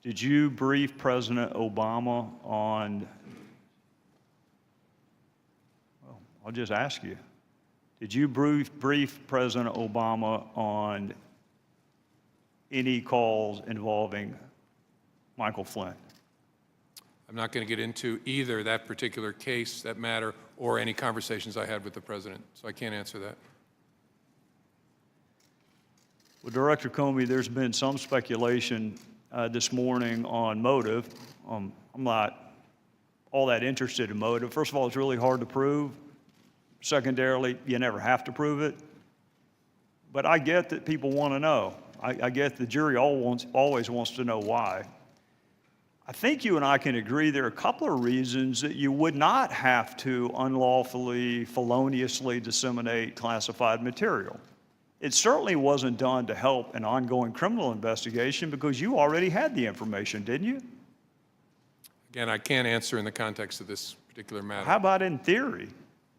Did you brief President Obama on, well, I'll just ask you, did you brief President Obama on any calls involving Michael Flynn? I'm not going to get into either that particular case, that matter, or any conversations I had with the president, so I can't answer that. Well, Director Comey, there's been some speculation this morning on motive. I'm not all that interested in motive. First of all, it's really hard to prove. Secondarily, you never have to prove it. But I get that people want to know. I get the jury always wants to know why. I think you and I can agree there are a couple of reasons that you would not have to unlawfully, feloniously disseminate classified material. It certainly wasn't done to help an ongoing criminal investigation because you already had the information, didn't you? Again, I can't answer in the context of this particular matter. How about in theory?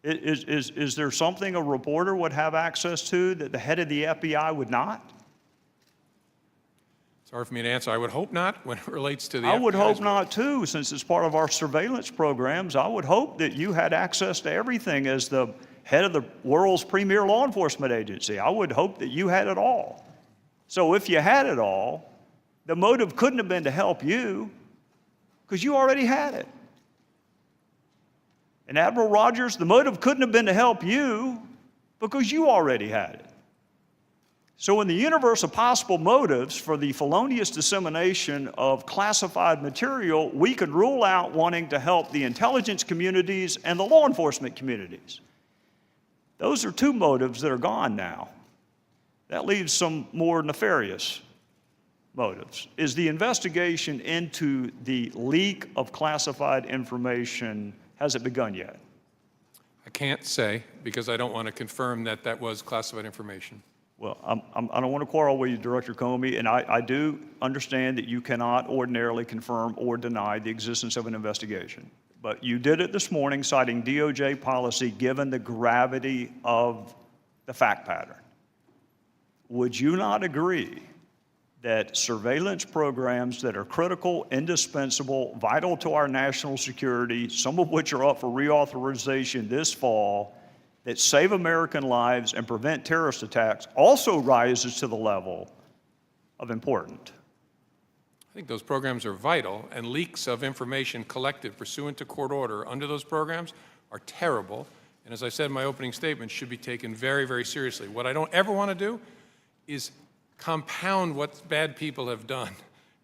Is there something a reporter would have access to that the head of the FBI would not? It's hard for me to answer. I would hope not when it relates to the I would FBI's hope not too, since it's part of our surveillance programs. I would hope that you had access to everything as the head of the world's premier law enforcement agency. I would hope that you had it all. So if you had it all, the motive couldn't have been to help you because you already had it. And Admiral Rogers, the motive couldn't have been to help you because you already had it. So in the universe of possible motives for the felonious dissemination of classified material, we could rule out wanting to help the intelligence communities and the law enforcement communities. Those are two motives that are gone now. That leaves some more nefarious motives. Is the investigation into the leak of classified information, has it begun yet? I can't say because I don't want to confirm that that was classified information. Well, I don't want to quarrel with you, Director Comey, and I do understand that you cannot ordinarily confirm or deny the existence of an investigation. But you did it this morning citing DOJ policy given the gravity of the fact pattern. Would you not agree that surveillance programs that are critical, indispensable, vital to our national security, some of which are up for reauthorization this fall, that save American lives and prevent terrorist attacks also rises to the level of important? I think those programs are vital, and leaks of information collected pursuant to court order under those programs are terrible, and as I said in my opening statement, should be taken very, very seriously. What I don't ever want to do is compound what bad people have done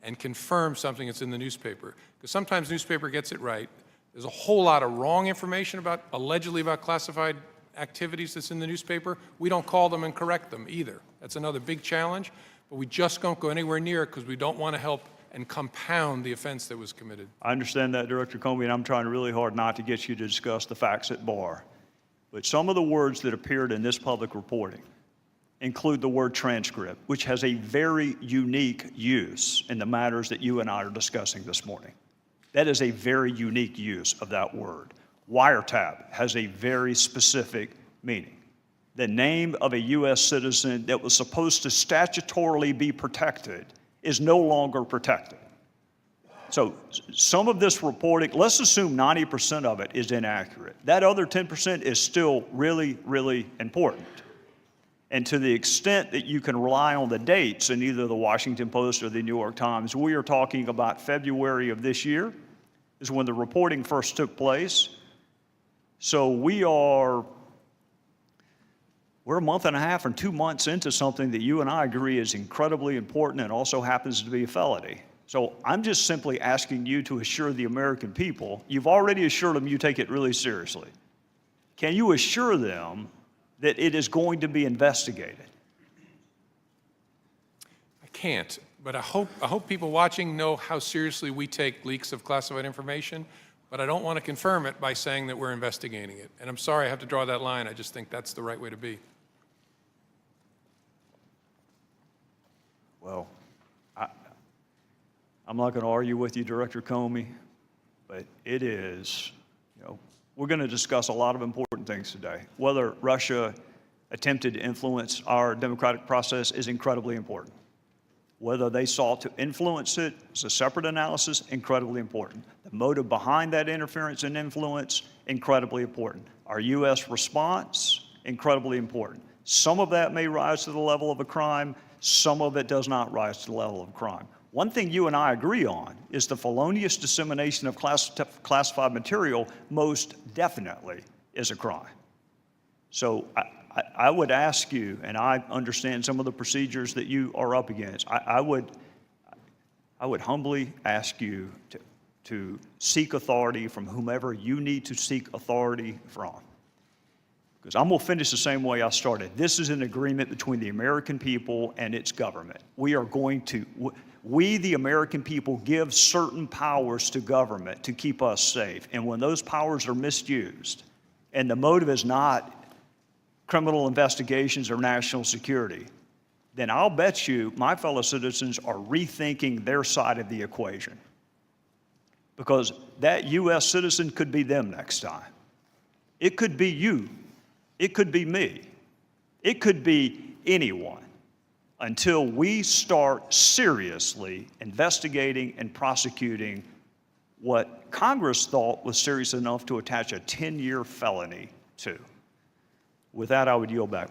and confirm something that's in the newspaper, because sometimes newspaper gets it right. There's a whole lot of wrong information allegedly about classified activities that's in the newspaper. We don't call them and correct them either. That's another big challenge, but we just don't go anywhere near it because we don't want to help and compound the offense that was committed. I understand that, Director Comey, and I'm trying really hard not to get you to discuss the facts at bar. But some of the words that appeared in this public reporting include the word transcript, which has a very unique use in the matters that you and I are discussing this morning. That is a very unique use of that word. Wiretap has a very specific meaning. The name of a U.S. citizen that was supposed to statutorily be protected is no longer protected. So some of this reporting, let's assume 90% of it is inaccurate. That other 10% is still really, really important. And to the extent that you can rely on the dates in either the Washington Post or the New York Times, we are talking about February of this year is when the reporting first took place. So we're a month and a half or 2 months into something that you and I agree is incredibly important and also happens to be a felony. So I'm just simply asking you to assure the American people, you've already assured them you take it really seriously. Can you assure them that it is going to be investigated? I can't, but I hope people watching know how seriously we take leaks of classified information, but I don't want to confirm it by saying that we're investigating it. And I'm sorry I have to draw that line. I just think that's the right way to be. Well, I'm not going to argue with you, Director Comey, but it is, we're going to discuss a lot of important things today. Whether Russia attempted to influence our democratic process is incredibly important. Whether they sought to influence it is a separate analysis, incredibly important. The motive behind that interference and influence, incredibly important. Our U.S. response, incredibly important. Some of that may rise to the level of a crime, some of it does not rise to the level of a crime. One thing you and I agree on is the felonious dissemination of classified material most definitely is a crime. So I would ask you, and I understand some of the procedures that you are up against, I would humbly ask you to seek authority from whomever you need to seek authority from. Because I'm going to finish the same way I started. This is an agreement between the American people and its government. We, the American people, give certain powers to government to keep us safe. And when those powers are misused, and the motive is not criminal investigations or national security, then I'll bet you my fellow citizens are rethinking their side of the equation. Because that U.S. citizen could be them next time. It could be you. It could be me. It could be anyone until we start seriously investigating and prosecuting what Congress thought was serious enough to attach a 10-year felony to. With that, I would yield back.